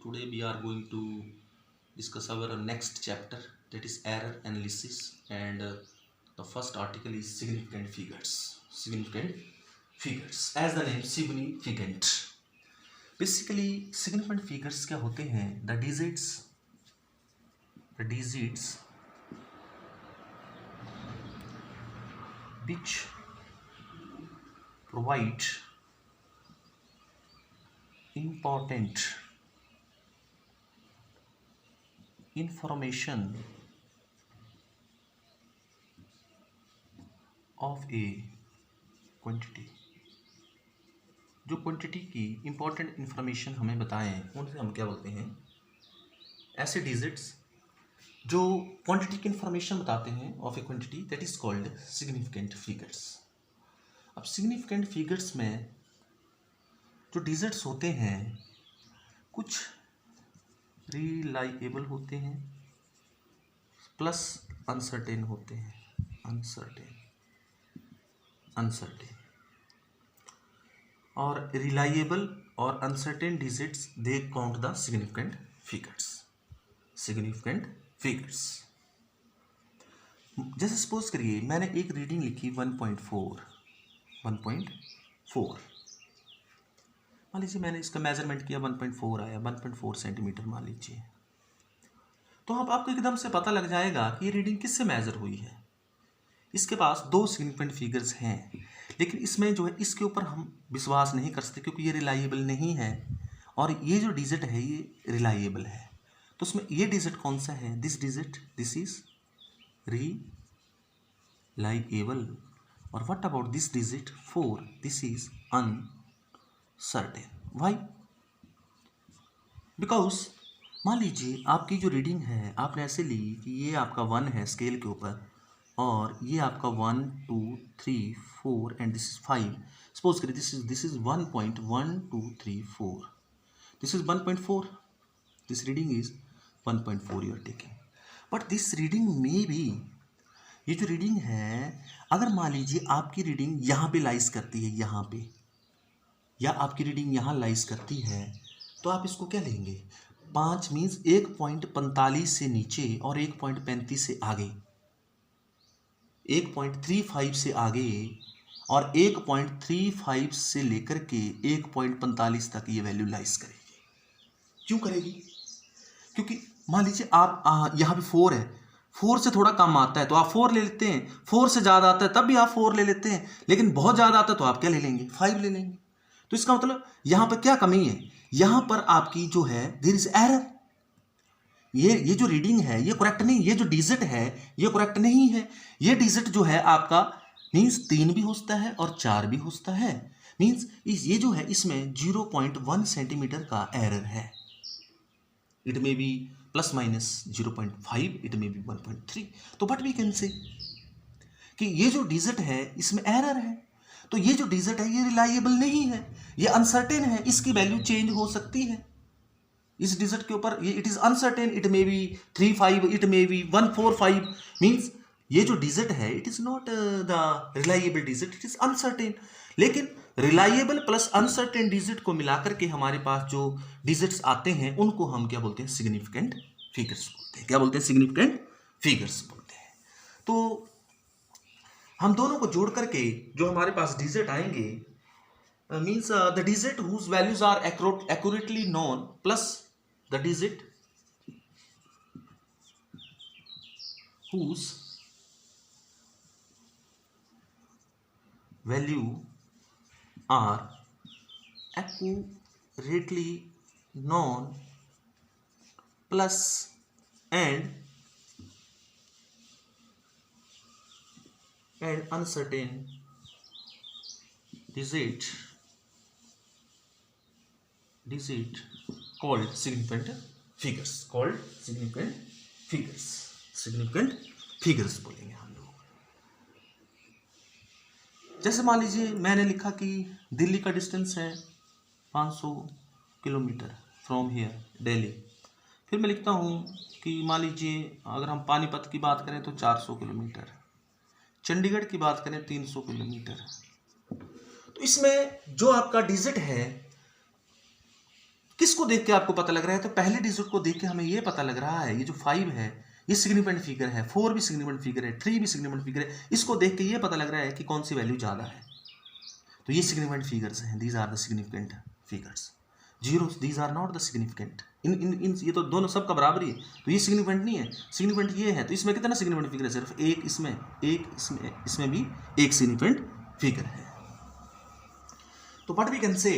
today we are going to discuss our next chapter, that is error analysis, and the first article is significant figures. Significant figures, as the name significant. Basically significant figures क्या होते हैं? The digits which provide important information of a quantity, जो quantity की important information हमें बताएं उनसे हम क्या बोलते हैं? ऐसे डिजिट्स जो क्वांटिटी की इंफॉर्मेशन बताते हैं of A quantity, that is called significant figures. अब सिग्निफिकेंट फिगर्स में जो डिजिट्स होते हैं कुछ रिलायबल होते हैं प्लस अनसर्टेन होते हैं। अनसर्टेन और रिलायबल और uncertain digits they count the significant figures. जैसे सपोज करिए मैंने एक रीडिंग लिखी 1.4। मान लीजिए मैंने इसका मेजरमेंट किया 1.4 आया, 1.4 सेंटीमीटर मान लीजिए। तो अब आपको एकदम से पता लग जाएगा कि ये रीडिंग किससे मेजर हुई है। इसके पास दो सिग्निफिकेंट फिगर्स हैं, लेकिन इसमें जो है इसके ऊपर हम विश्वास नहीं कर सकते क्योंकि ये रिलायबल नहीं है, और ये जो डिजिट है ये रिलायबल है। तो उसमें ये डिजिट कौन सा है? This is reliable. और what about this digit 4? This is uncertain. Why? Because मान लीजिए आपकी जो रीडिंग है आपने ऐसे ली कि ये आपका 1 है स्केल के ऊपर, और ये आपका 1 2 3 4 एंड दिस इज 5। सपोज करिए this is 1.1234, this is 1.4, this reading is 1.4 you are taking. But this reading में भी ये जो रीडिंग है, अगर मान लीजिए आपकी रीडिंग यहाँ पे लाइज करती है, यहाँ पे, या आपकी रीडिंग यहाँ लाइज करती है, तो आप इसको क्या लेंगे? 5 मीन्स 1.45 से नीचे और 1.35 से आगे, 1.35 से आगे और 1.35 से लेकर के 1.45 तक ये वैल्यू लाइज करेगी। क्यों करेगी? क्योंकि मान लीजिए आप यहाँ पे 4 है, 4 से थोड़ा कम आता है तो आप 4 ले लेते हैं, 4 से ज़्यादा आता है तब भी आप 4 ले लेते हैं, लेकिन बहुत ज़्यादा आता है तो आप क्या ले लेंगे? 5 ले लेंगे। तो इसका मतलब यहाँ पर क्या कमी है? यहाँ पर आपकी जो है देयर इज एरर। ये जो रीडिंग है ये करेक्ट नहीं, ये जो डिजिट है ये करेक्ट नहीं है। ये डिजिट जो है आपका मीन्स 3 भी होता है और 4 भी होता है, मीन्स ये जो है इसमें 0.1 सेंटीमीटर का एरर है। It may be plus minus 0.5, it may be 1.3। तो बट वी कैन से कि ये जो डिजिट है इसमें एरर है, तो ये जो डिजिट है ये रिलायबल नहीं है, ये अनसर्टेन है, इसकी वैल्यू चेंज हो सकती है इस डिजिट के ऊपर। ये it is uncertain, it may be 35, it may be 145, means ये जो डिजिट है it is not the reliable digit, it is uncertain. लेकिन रिलायबल प्लस अनसर्टेन डिजिट को मिलाकर के हमारे पास जो डिजिट्स आते हैं उनको हम क्या बोलते हैं? सिग्निफिकेंट फिगर्स बोलते हैं। क्या बोलते हैं? सिग्निफिकेंट फिगर्स बोलते हैं। तो हम दोनों को जोड़ करके जो हमारे पास डिजिट आएंगे means the digit whose values are accurately known plus the digit whose value are accurately known plus and uncertain digit called significant figures बोलेंगे हम लोग। जैसे मान लीजिए मैंने लिखा कि दिल्ली का डिस्टेंस है 500 किलोमीटर फ्रॉम हियर दिल्ली। फिर मैं लिखता हूँ कि मान लीजिए अगर हम पानीपत की बात करें तो 400 किलोमीटर, चंडीगढ़ की बात करें 300 किलोमीटर। तो इसमें जो आपका डिजिट है किसको देख के आपको पता लग रहा है? तो पहले डिजिट को देख के हमें ये पता लग रहा है, ये जो 5 है ये सिग्निफिकेंट फिगर है, 4 भी सिग्निफिकेंट फिगर है, 3 भी सिग्निफिकेंट फिगर है। इसको देख के ये पता लग रहा है कि कौन सी वैल्यू ज़्यादा है। तो ये सिग्निफिकेंट फिगर्स हैं, these are the significant figures. Zeros these are not the significant. इन ये तो दोनों सबका बराबर ही है, तो ये सिग्निफिकेंट नहीं है, सिग्निफिकेंट ये है। तो इसमें कितना सिग्निफिकेंट फिगर है? सिर्फ एक, इसमें भी एक सिग्निफिकेंट फिगर है। तो what we can say,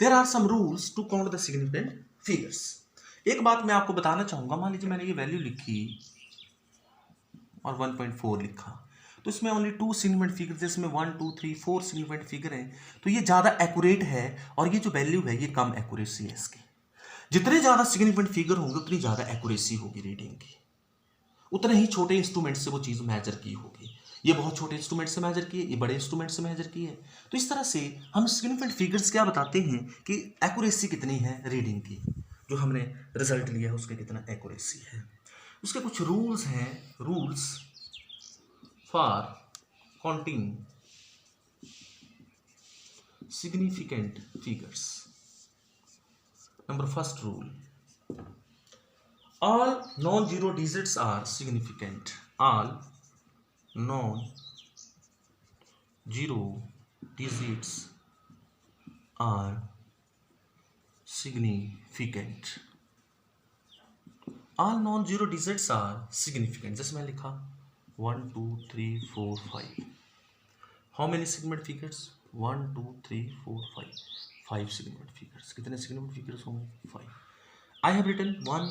there are some rules to count the significant figures. एक बात मैं आपको बताना चाहूंगा, मान लीजिए मैंने ये वैल्यू लिखी और 1.4 लिखा, तो इसमें ओनली 2 सिग्निफिकेंट फिगर, जिसमें 1 2 3 4 सिग्निफिकेंट फिगर है, तो ये ज़्यादा एक्यूरेट है और ये जो वैल्यू है ये कम एक्यूरेसी है इसकी। जितने ज़्यादा सिग्निफिकेंट फिगर होंगे उतनी ज़्यादा एक्यूरेसी होगी रीडिंग की, उतने ही छोटे इंस्ट्रूमेंट से वो चीज़ मेजर की होगी। ये बहुत छोटे इंस्ट्रूमेंट से मेजर की है, ये बड़े इंस्ट्रूमेंट से मेजर की है। तो इस तरह से हम सिग्निफिकेंट फिगर्स क्या बताते हैं कि एक्यूरेसी कितनी है रीडिंग की, जो हमने रिजल्ट लिया है उसका कितना एक्यूरेसी है। उसके कुछ रूल्स हैं, rules for counting significant figures. Number first rule, all non-zero digits are significant. All non-zero digits are significant. All non-zero digits are significant. जैसे मैं लिखा 1 2 3 4 5. How many significant figures? 1 2 3 4 5. 5 significant figures. कितने significant figures होंगे? 5. I have written 1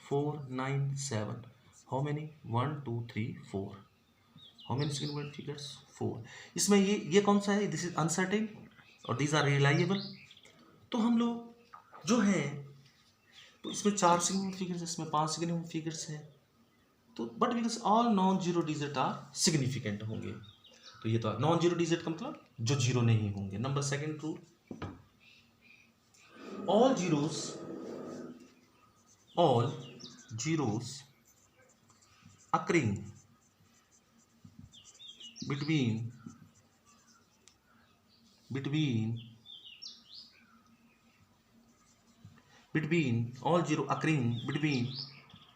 4 9 7. How many? 1 2 3 4. How many significant figures? 4. इसमें ये कौन सा है? This is uncertain और these are reliable. तो हम लोग जो है, तो इसमें 4 significant figures, इसमें 5 significant figures हैं, तो but because all non zero digit are significant होंगे। तो ये तो नॉन जीरो डिजिट का मतलब जो जीरो नहीं होंगे। Number second rule, all zeros occurring between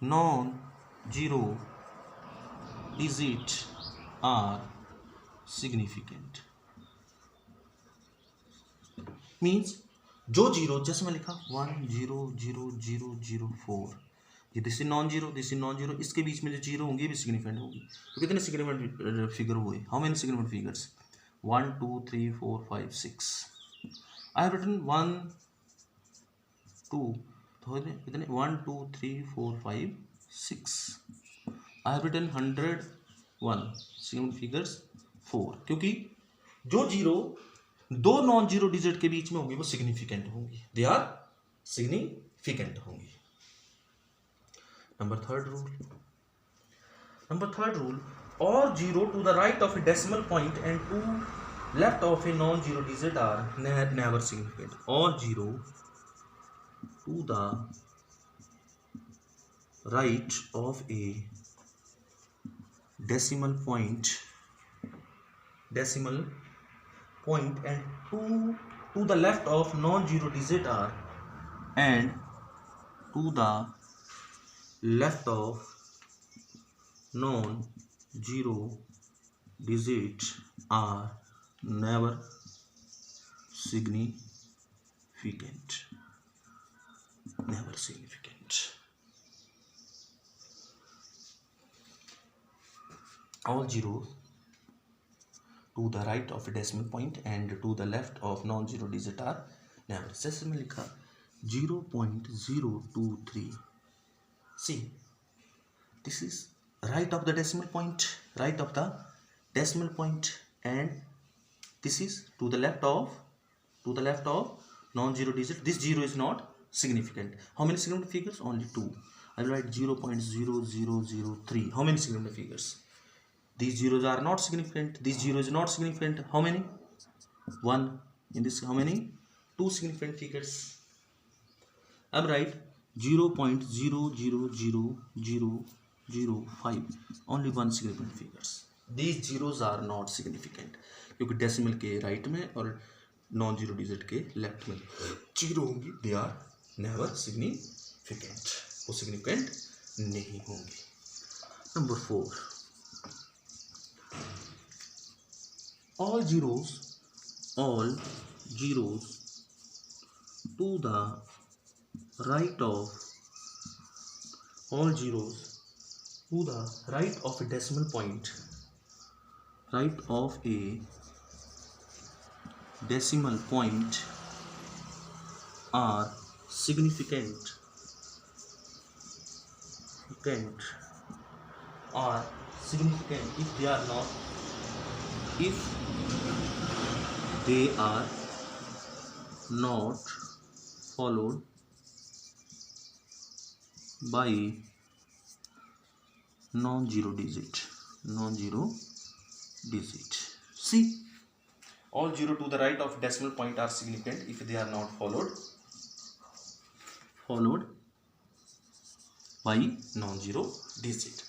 non-zero digits are significant. Means जो जीरो, जैसे मैं लिखा 1 0 0 0 0 4, ये दिस इज नॉन जीरो, इसके बीच में जो जीरो होंगे ये भी सिग्निफिकेंट होगी। तो कितने सिग्निफिकेंट फिगर हुए? How many significant figures? 1 2 3 4 5 6. I have written 1 2, तो कितने? 1 2 3 4 5 6. I have written 101 significant figures 4, क्योंकि जो जीरो दो नॉन जीरो डिजिट के बीच में होंगी वो सिग्निफिकेंट होंगी, दे आर सिग्निफिकेंट होंगी। Number third rule, all zero to the right of a decimal point and to left of a non-zero digit are never significant. All zero to the right of a decimal point and to the left of non-zero digit are, and to the left of non-zero digits are never significant. All zeros to the right of a decimal point and to the left of non-zero digit are never. जैसे मैं लिखा 0.023. See, this is right of the decimal point, and this is to the left of non-zero digit. This zero is not significant. How many significant figures? Only 2. I will write 0.0003. How many significant figures? These zeros are not significant. This zero is not significant. How many? 1. In this, how many? 2 significant figures. I will write 0.00005. Only 1 significant figures. These zeros are not significant, क्योंकि decimal के right में और non zero digit के left में zero होंगी, they are never significant, वो significant नहीं होंगी। Number 4, all zeros to the right of all zeros to the right of a decimal point, right of a decimal point are significant if they are not followed by non-zero digit. See, all zero to the right of decimal point are significant if they are not followed by non-zero digit.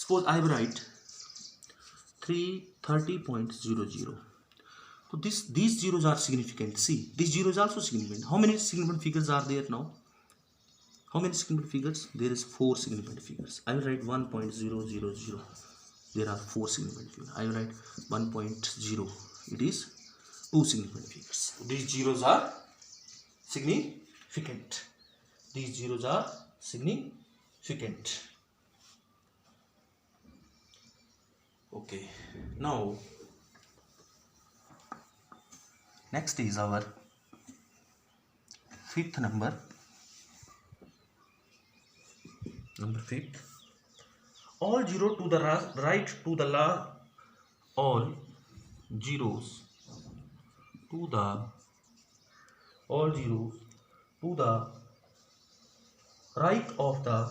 Suppose I write 330.00. So these zeros are significant. See, these zeros are also significant. How many significant figures are there now? How many significant figures? There is 4 significant figures. I will write 1.000. There are 4 significant figures. I will write 1.0. It is 2 significant figures. These zeros are significant. Okay. Now, next is our 5th number. Number 5th. All zero to the right to the all zeros to the right of the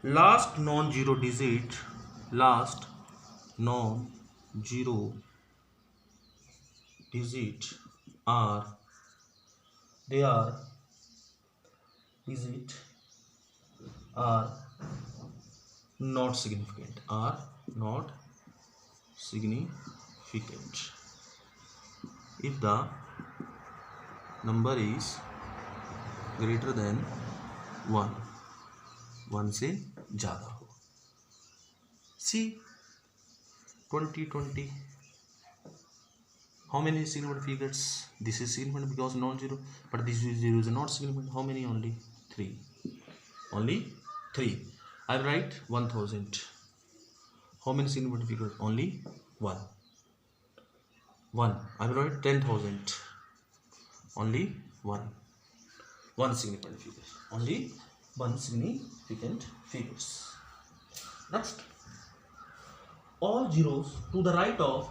last non-zero digit are not significant, if the number is greater than 1 से ज़्यादा हो. See, 2020. How many significant figures? This is significant because non-zero, but this zero is not significant. How many? Only 3. I write 1000. How many significant figures? Only 1. I will write 10,000. Only 1. 1 significant figure. Only 1 significant figures. Next, all zeros to the right of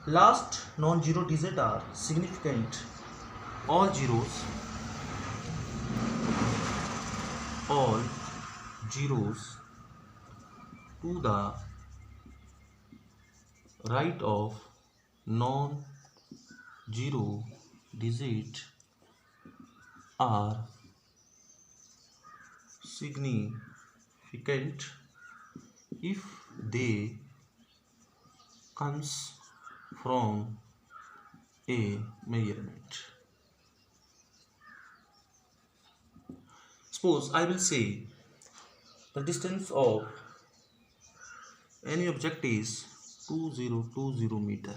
last non-zero digit are significant. All zeros to the right of non-zero digit are significant if they comes from a measurement. Suppose I will say the distance of any object is 2020 meter.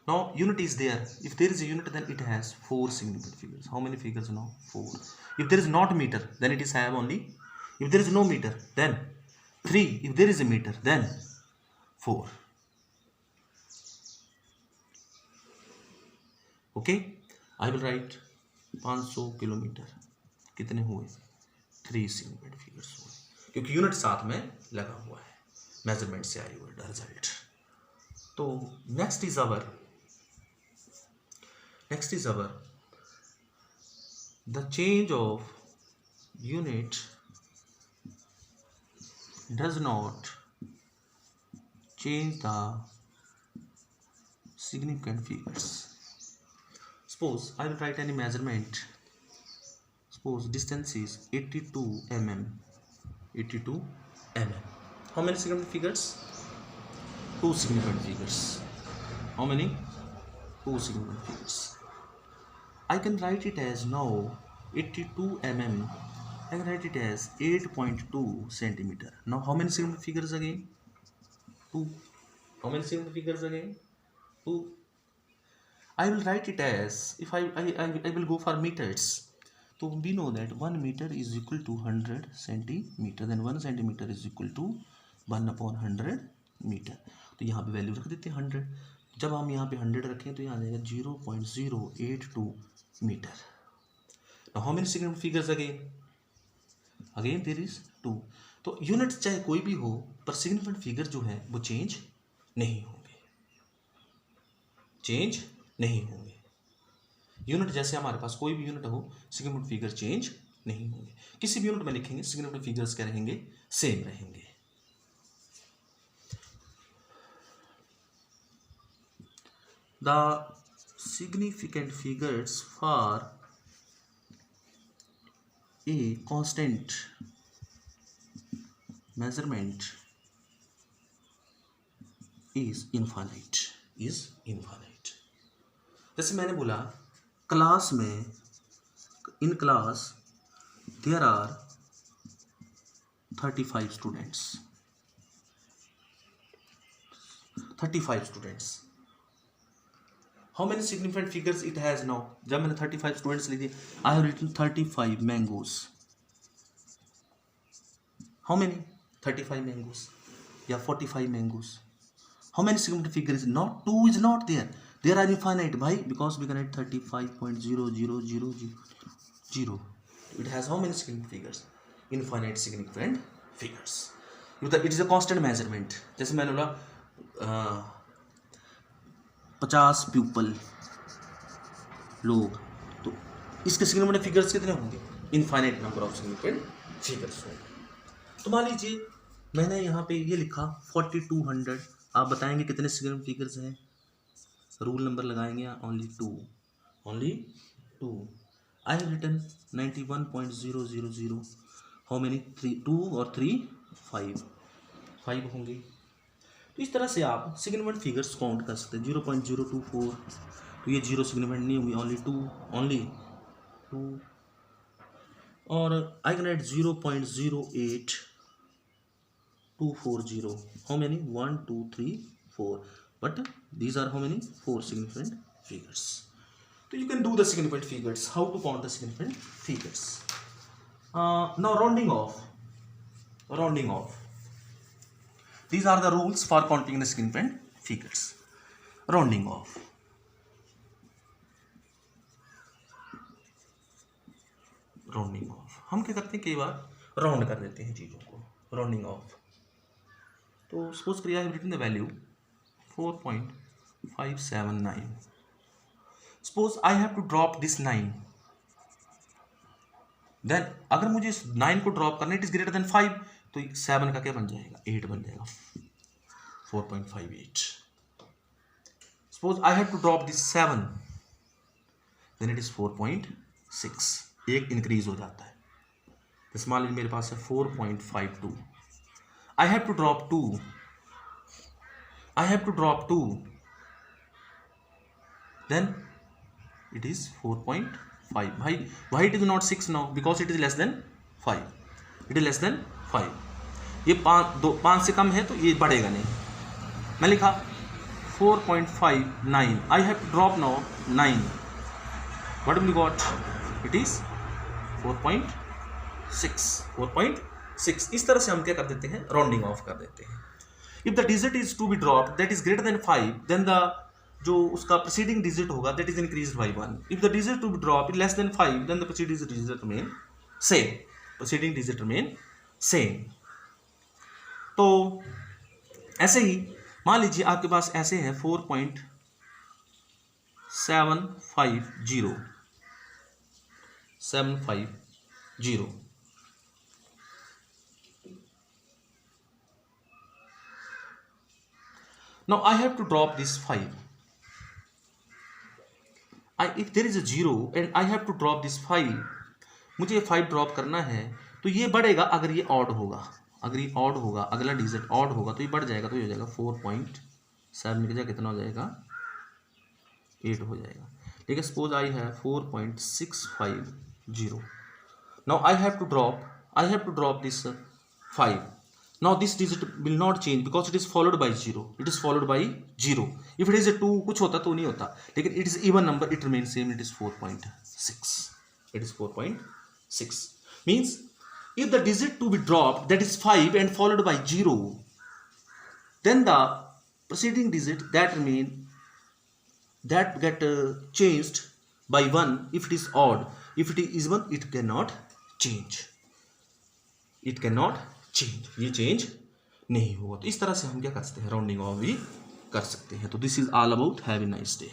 Now unit is there. If there is a unit, then it has 4 significant figures. How many figures now? 4. If there is not meter, then it is have only. If there is no meter, then 3. If there is a meter, then 4. Okay, I will write 500 kilometre. कितने हुए? 3 significant figures हुए, क्योंकि unit साथ में लगा हुआ है, measurement से आई हुई रिजल्ट. तो next is our the change of unit does not change the significant figures. Suppose I will write any measurement. suppose distance is 82 mm. 82 mm. How many significant figures? 2 significant figures. How many? 2 significant figures. I can write it as now 82 mm. I can write it as 8.2 centimeter. Now how many significant figures again? 2. How many significant figures again? 2. I will write it as, if I will go for meters. So we know that 1 meter is equal to 100 centimeter. Then 1 centimeter is equal to 1/100 metre. तो यहाँ पे value रख देते हैं 100. जब हम यहाँ पे 100 रखें तो यहाँ आ जाएगा 0.082 metre. Now how many significant figures again? Again there is 2. तो यूनिट चाहे कोई भी हो पर सिग्निफिकेंट फिगर जो है वो चेंज नहीं होंगे. चेंज नहीं होंगे. यूनिट जैसे हमारे पास कोई भी यूनिट हो, सिग्निफिकेंट फिगर चेंज नहीं होंगे. किसी भी यूनिट में लिखेंगे सिग्निफिकेंट फिगर्स क्या रहेंगे? सेम रहेंगे. The significant figures for a constant measurement is infinite. जैसे मैंने बोला क्लास में, in class there are 35 students. 35 students. How many significant figures it has now? जब मैंने 35 स्टूडेंट्स ले दिए, I have written 35 mangoes. How many? 35 mangoes या 45 mangoes. How many significant figures? Not 2 is not there. They are infinite. Why? Because we can write 35.00000. It has how many significant figures? Infinite significant figures. It is a constant measurement. जैसे मैंने बोला 50 pupil लोग, तो इसके significant figures कितने होंगे? Infinite number of significant figures होंगे. तो मान लीजिए मैंने यहाँ पे ये लिखा 4200. आप बताएंगे कितने significant figures हैं? रूल नंबर लगाएंगे. Only two. I have written 91.000. How many? 3 2 और 3 5 होंगे. तो इस तरह से आप सिग्निफिकेंट फिगर्स काउंट कर सकते हैं. 0.024 तो ये 0 सिग्निफिकेंट नहीं होगी. Only two. और I can write 0.08240. How many? 1 2 3 4. But these are how many? 4 significant figures. So you can do the significant figures. How to count the significant figures? Now rounding off. These are the rules for counting the significant figures. Rounding off. हम क्या करते हैं, कई बार round कर देते हैं चीज़ों को. Rounding off. तो सपोज करिए I have written the value 4.579. Suppose I have to drop this 9. Then अगर मुझे इस 9 को ड्रॉप करना, इट इज ग्रेटर देन 5, तो 7 का क्या बन जाएगा? 8 बन जाएगा. 4.58. Suppose I have to drop this 7. Then it is 4.6. एक इंक्रीज हो जाता है. तो मान लीजिए मेरे पास है 4.52. I have to drop 2. Then it is 4.5. Why it is not 6 now? Because it is less than 5. ये 5 से कम है तो ये बढ़ेगा नहीं. मैं लिखा 4.59. I have to drop now 9. What will you got? It is 4.6. इस तरह से हम क्या कर देते हैं? राउंडिंग ऑफ कर देते हैं. If the digit is to be dropped that is greater than 5, then the जो उसका preceding digit होगा that is increased by 1. If the digit to be dropped less than 5, then the preceding digit remain same. तो ऐसे ही मान लीजिए आपके पास ऐसे है 750. Now I have to drop this 5. If there is a 0 and I have to drop this 5, मुझे ये 5 drop करना है, तो ये बढ़ेगा अगर ये ऑड होगा, अगर ये ऑड होगा, अगला डिजिट ऑड होगा तो ये बढ़ जाएगा, तो ये हो जाएगा 4.7 की जगह कितना हो जाएगा 8 हो जाएगा। ठीक है, सपोज आई है 4.650। Now I have to drop this 5। Now this digit will not change because it is followed by 0. It is followed by 0. If it is a 2 कुछ होता तो नहीं होता, लेकिन it is even number, it remains same, it is 4.6. It is 4.6. Means if the digit to be dropped that is 5 and followed by 0, then the preceding digit that remain that get changed by 1 if it is odd. If it is even, it cannot change. It cannot change, ये change नहीं होगा। तो इस तरह से हम क्या कर सकते हैं, राउंडिंग ऑफ भी कर सकते हैं। तो this is all about have a nice day.